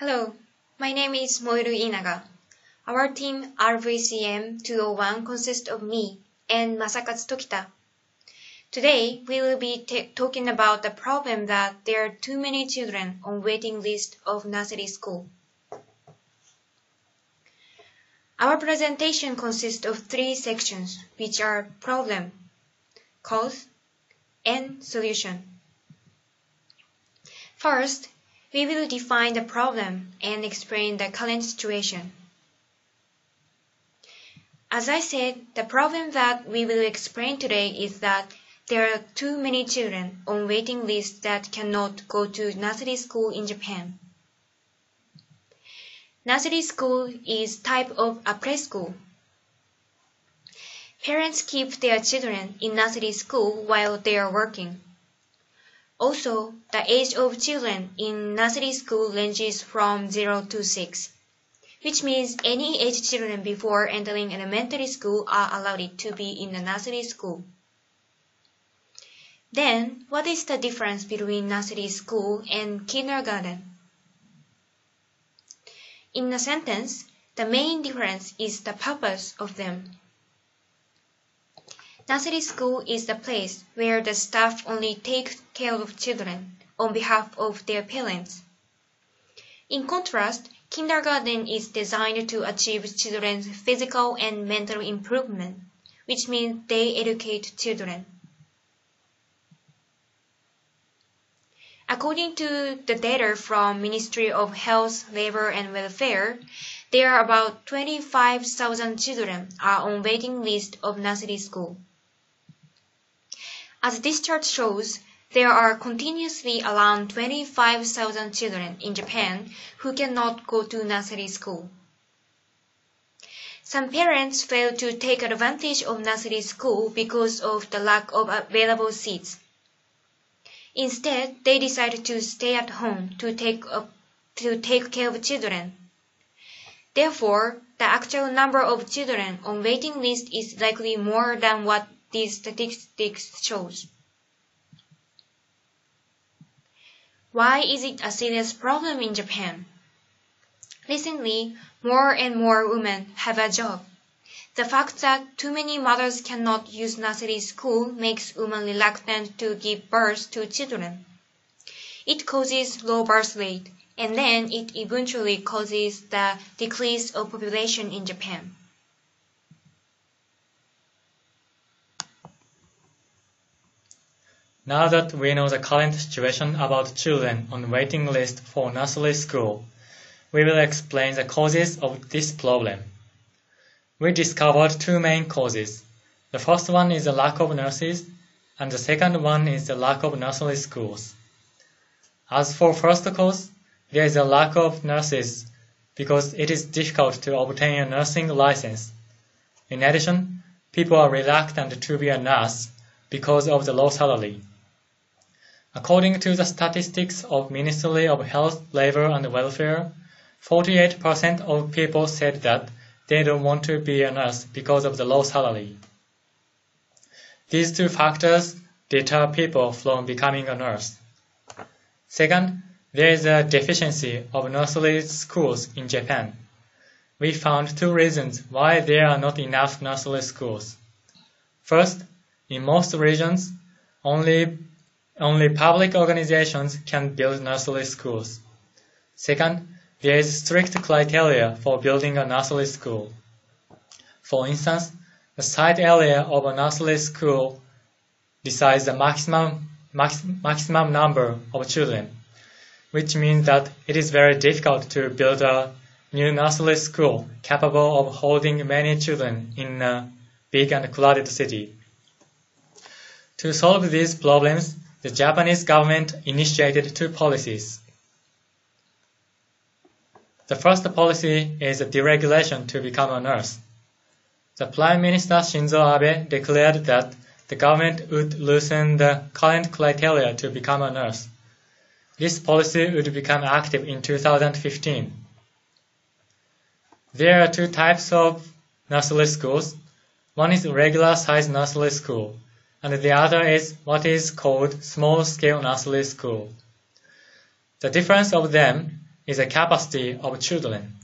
Hello, my name is Moiru Inaga. Our team RVCM 201 consists of me and Masakatsu Tokita. Today, we will be talking about the problem that there are too many children on waiting list of nursery school. Our presentation consists of three sections, which are problem, cause, and solution. First, we will define the problem and explain the current situation. As I said, the problem that we will explain today is that there are too many children on waiting lists that cannot go to nursery school in Japan. Nursery school is type of a preschool. Parents keep their children in nursery school while they are working. Also, the age of children in nursery school ranges from 0 to 6, which means any age children before entering elementary school are allowed to be in the nursery school. Then, what is the difference between nursery school and kindergarten? In a sentence, the main difference is the purpose of them. Nursery school is the place where the staff only take care of children on behalf of their parents. In contrast, kindergarten is designed to achieve children's physical and mental improvement, which means they educate children. According to the data from Ministry of Health, Labor and Welfare, there are about 25,000 children are on waiting list of nursery school. As this chart shows, there are continuously around 25,000 children in Japan who cannot go to nursery school. Some parents fail to take advantage of nursery school because of the lack of available seats. Instead, they decide to stay at home to take care of children. Therefore, the actual number of children on waiting list is likely more than what these statistics shows. Why is it a serious problem in Japan? Recently, more and more women have a job. The fact that too many mothers cannot use nursery school makes women reluctant to give birth to children. It causes low birth rate, and then it eventually causes the decrease of population in Japan. Now that we know the current situation about children on waiting list for nursery school, we will explain the causes of this problem. We discovered two main causes. The first one is the lack of nurses, and the second one is the lack of nursery schools. As for first cause, there is a lack of nurses because it is difficult to obtain a nursing license. In addition, people are reluctant to be a nurse because of the low salary. According to the statistics of Ministry of Health, Labor and Welfare, 48% of people said that they don't want to be a nurse because of the low salary. These two factors deter people from becoming a nurse. Second, there is a deficiency of nursery schools in Japan. We found two reasons why there are not enough nursery schools. First, in most regions, only public organizations can build nursery schools. Second, there is strict criteria for building a nursery school. For instance, the site area of a nursery school decides the maximum number of children, which means that it is very difficult to build a new nursery school capable of holding many children in a big and crowded city. To solve these problems, the Japanese government initiated two policies. The first policy is a deregulation to become a nurse. The Prime Minister Shinzo Abe declared that the government would loosen the current criteria to become a nurse. This policy would become active in 2015. There are two types of nursery schools. One is regular-size nursery school, and the other is what is called small-scale nursery school. The difference of them is the capacity of children.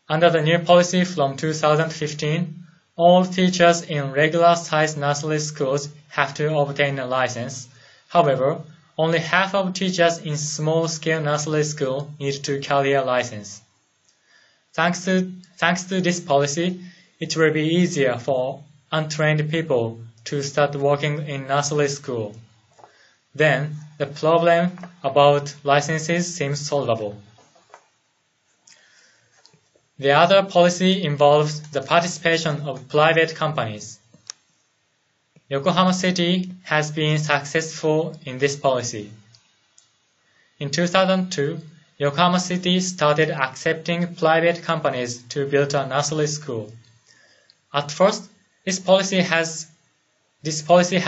Under the new policy from 2015, all teachers in regular-sized nursery schools have to obtain a license. However, only half of teachers in small-scale nursery school need to carry a license. Thanks to this policy, it will be easier for untrained people to start working in nursery school. Then, the problem about licenses seems solvable. The other policy involves the participation of private companies. Yokohama City has been successful in this policy. In 2002, Yokohama City started accepting private companies to build a nursery school. At first, this policy had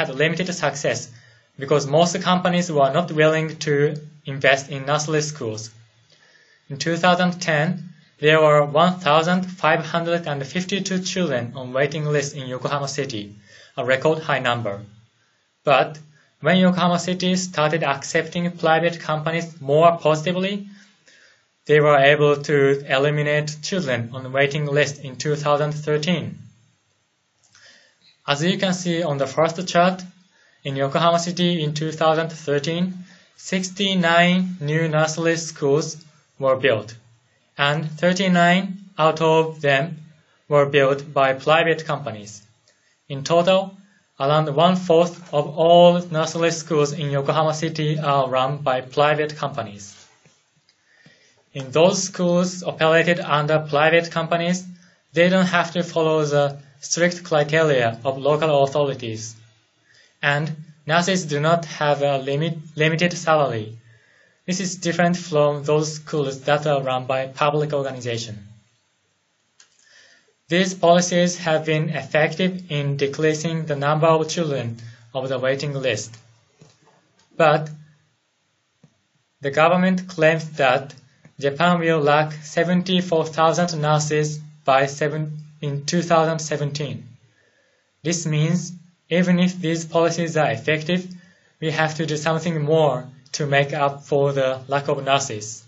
limited success because most companies were not willing to invest in nursery schools. In 2010, there were 1,552 children on waiting list in Yokohama City, a record high number. But when Yokohama City started accepting private companies more positively, they were able to eliminate children on the waiting list in 2013. As you can see on the first chart, in Yokohama City in 2013, 69 new nursery schools were built, and 39 out of them were built by private companies. In total, around 1/4 of all nursery schools in Yokohama City are run by private companies. In those schools operated under private companies, they don't have to follow the strict criteria of local authorities. And nurses do not have a limited salary. This is different from those schools that are run by public organizations. These policies have been effective in decreasing the number of children of the waiting list. But the government claims that Japan will lack 74,000 nurses in 2017. This means even if these policies are effective, we have to do something more to make up for the lack of nurses.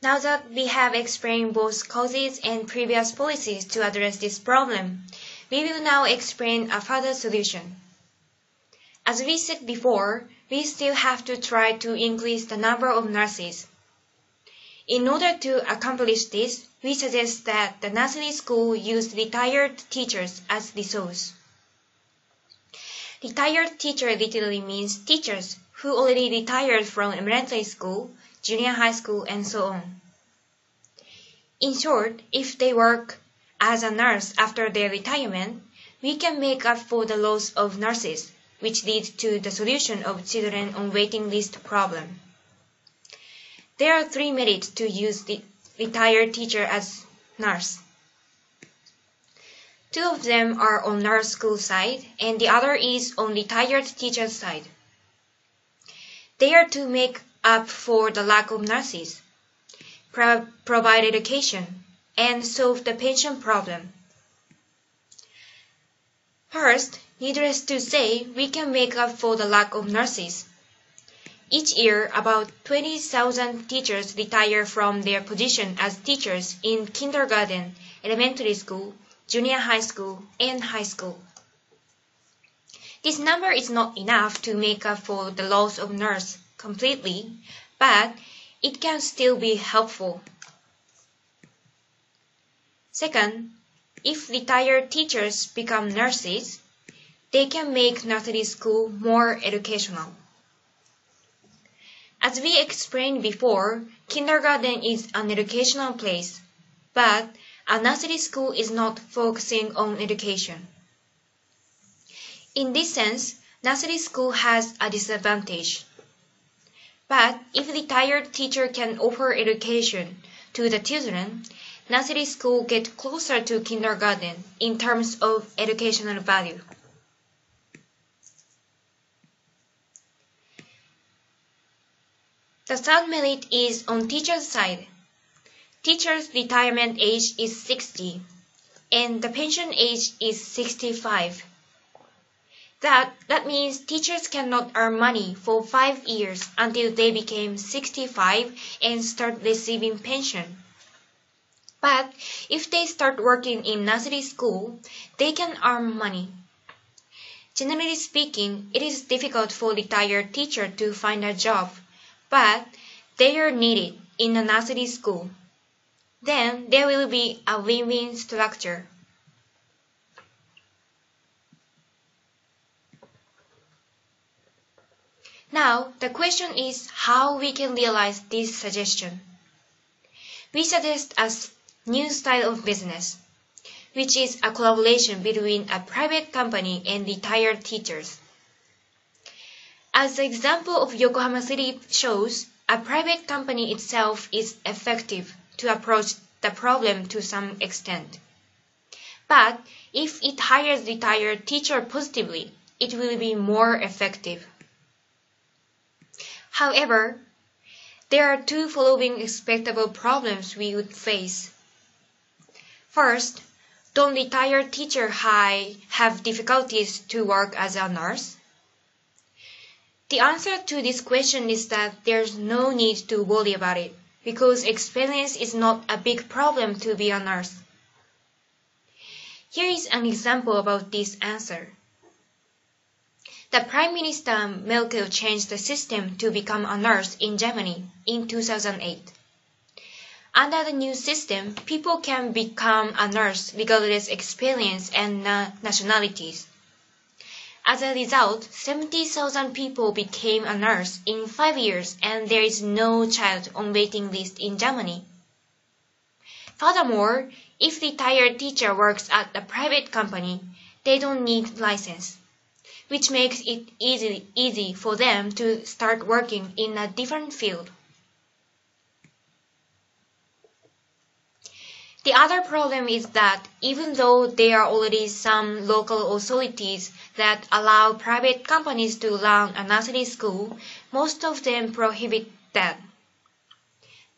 Now that we have explained both causes and previous policies to address this problem, we will now explain a further solution. As we said before, we still have to try to increase the number of nurses. In order to accomplish this, we suggest that the nursery school use retired teachers as resource. Retired teacher literally means teachers who already retired from elementary school, junior high school, and so on. In short, if they work as a nurse after their retirement, we can make up for the loss of nurses, which leads to the solution of children on waiting list problem. There are 3 merits to use the retired teacher as nurse. 2 of them are on nurse school side, and the other is on retired teacher side. They are to make up for the lack of nurses, provide education, and solve the pension problem. First, needless to say, we can make up for the lack of nurses. Each year, about 20,000 teachers retire from their position as teachers in kindergarten, elementary school, junior high school, and high school. This number is not enough to make up for the loss of nurse completely, but it can still be helpful. Second, if retired teachers become nurses, they can make nursery school more educational. As we explained before, kindergarten is an educational place, but a nursery school is not focusing on education. In this sense, nursery school has a disadvantage. But if retired teacher can offer education to the children, nursery school get closer to kindergarten in terms of educational value. The third merit is on teacher's side. Teacher's retirement age is 60, and the pension age is 65. That means teachers cannot earn money for 5 years until they became 65 and start receiving pension. But if they start working in nursery school, they can earn money. Generally speaking, it is difficult for retired teachers to find a job, but they are needed in a nursery school. Then there will be a win-win structure. Now, the question is how we can realize this suggestion. We suggest a new style of business, which is a collaboration between a private company and retired teachers. As the example of Yokohama City shows, a private company itself is effective to approach the problem to some extent. But if it hires retired teachers positively, it will be more effective. However, there are two following expectable problems we would face. First, don't retired teachers have difficulties to work as a nurse? The answer to this question is that there's no need to worry about it, because experience is not a big problem to be a nurse. Here is an example about this answer. The Prime Minister Merkel changed the system to become a nurse in Germany in 2008. Under the new system, people can become a nurse regardless of experience and nationalities. As a result, 70,000 people became a nurse in 5 years, and there is no child on waiting list in Germany. Furthermore, if retired teacher works at a private company, they don't need license, which makes it easy for them to start working in a different field. The other problem is that even though there are already some local authorities that allow private companies to run a nursery school, most of them prohibit that.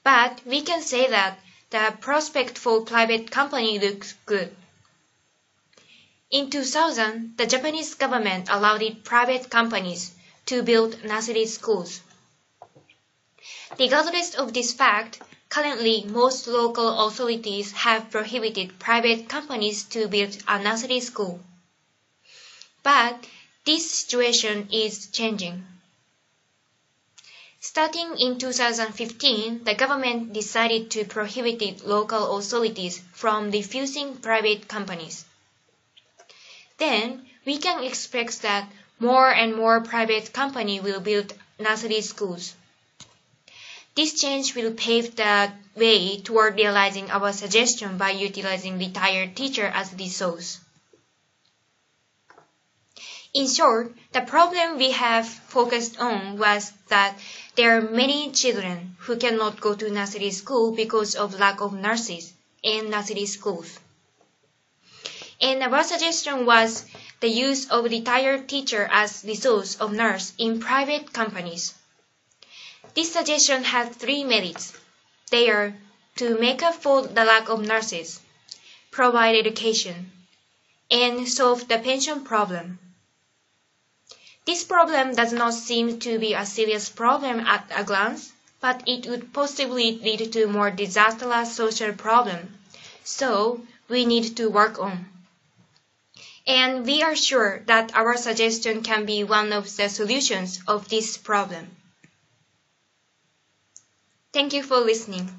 But we can say that the prospect for private company looks good. In 2000, the Japanese government allowed private companies to build nursery schools. Regardless of this fact, currently most local authorities have prohibited private companies to build a nursery school. But this situation is changing. Starting in 2015, the government decided to prohibit local authorities from refusing private companies. Then, we can expect that more and more private companies will build nursery schools. This change will pave the way toward realizing our suggestion by utilizing retired teachers as resource. In short, the problem we have focused on was that there are many children who cannot go to nursery school because of lack of nurses in nursery schools. And our suggestion was the use of retired teacher as resource of nurse in private companies. This suggestion has 3 merits. They are to make up for the lack of nurses, provide education, and solve the pension problem. This problem does not seem to be a serious problem at a glance, but it would possibly lead to more disastrous social problem, so we need to work on. And we are sure that our suggestion can be one of the solutions of this problem. Thank you for listening.